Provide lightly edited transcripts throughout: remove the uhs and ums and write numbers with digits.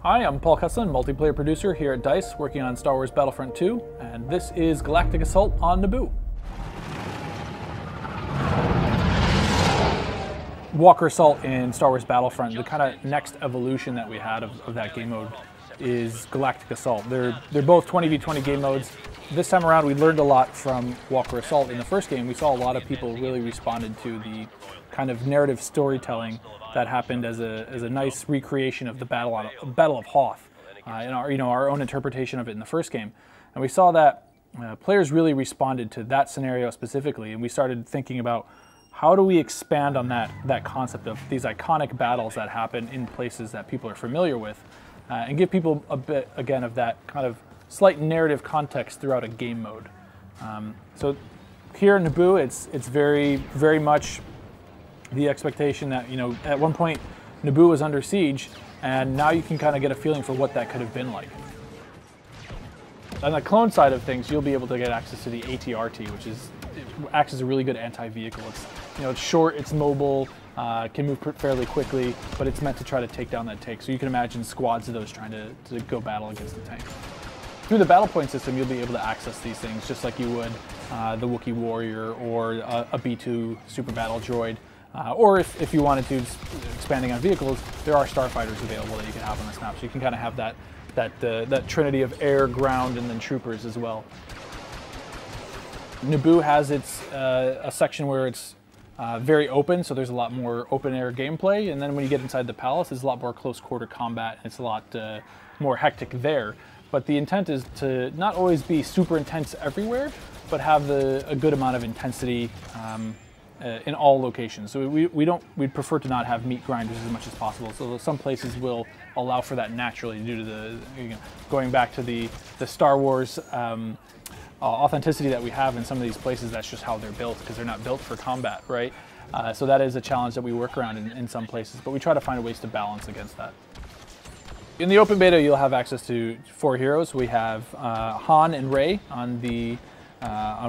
Hi, I'm Paul Cuslin, multiplayer producer here at DICE, working on Star Wars Battlefront II, and this is Galactic Assault on Naboo. Walker Assault in Star Wars Battlefront, the kind of next evolution that we had of that game mode is Galactic Assault. They're both 20v20 game modes. This time around we learned a lot from Walker Assault. In the first game we saw a lot of people really responded to the kind of narrative storytelling that happened as a nice recreation of the Battle of Hoth, in our own interpretation of it in the first game. And we saw that players really responded to that scenario specifically, and we started thinking about how do we expand on that concept of these iconic battles that happen in places that people are familiar with, and give people a bit, again, of that kind of slight narrative context throughout a game mode. So here in Naboo, it's very, very much the expectation that, at one point Naboo was under siege, and now you can kind of get a feeling for what that could have been like. On the clone side of things, you'll be able to get access to the AT-RT, which acts as a really good anti-vehicle. It's short, it's mobile, can move fairly quickly, but it's meant to try to take down that tank. So you can imagine squads of those trying to go battle against the tank. Through the battle point system, you'll be able to access these things just like you would the Wookiee Warrior or a B-2 Super Battle Droid. Or if you wanted to, expanding on vehicles, there are starfighters available that you can have on this map. So you can kind of have that trinity of air, ground, and then troopers as well. Naboo has a section where it's very open, so there's a lot more open air gameplay. And then when you get inside the palace, there's a lot more close quarter combat, and it's a lot more hectic there. But the intent is to not always be super intense everywhere, but have a good amount of intensity in all locations. So we'd prefer to not have meat grinders as much as possible. So some places will allow for that naturally due to going back to the Star Wars authenticity that we have in some of these places. That's just how they're built, because they're not built for combat, right? So that is a challenge that we work around in some places, but we try to find ways to balance against that. In the open beta, you'll have access to 4 heroes. We have Han and Rey on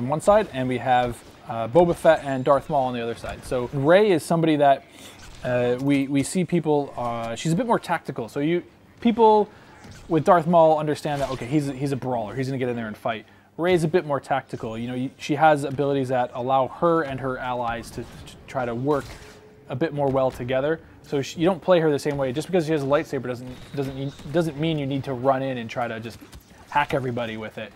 one side, and we have Boba Fett and Darth Maul on the other side. So Rey is somebody that we see people, she's a bit more tactical. So people with Darth Maul understand that, okay, he's a brawler, he's gonna get in there and fight. Rey's a bit more tactical. She has abilities that allow her and her allies to try to work a bit more well together. So you don't play her the same way. Just because she has a lightsaber doesn't mean you need to run in and try to just hack everybody with it.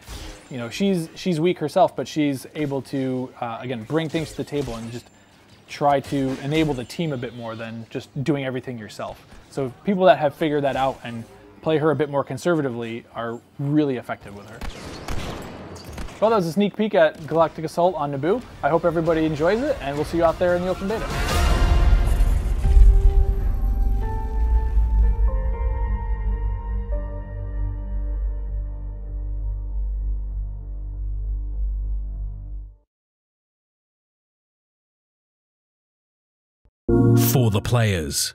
She's weak herself, but she's able to, again, bring things to the table and just try to enable the team a bit more than just doing everything yourself. So people that have figured that out and play her a bit more conservatively are really effective with her. Well, that was a sneak peek at Galactic Assault on Naboo. I hope everybody enjoys it, and we'll see you out there in the open beta. For the players.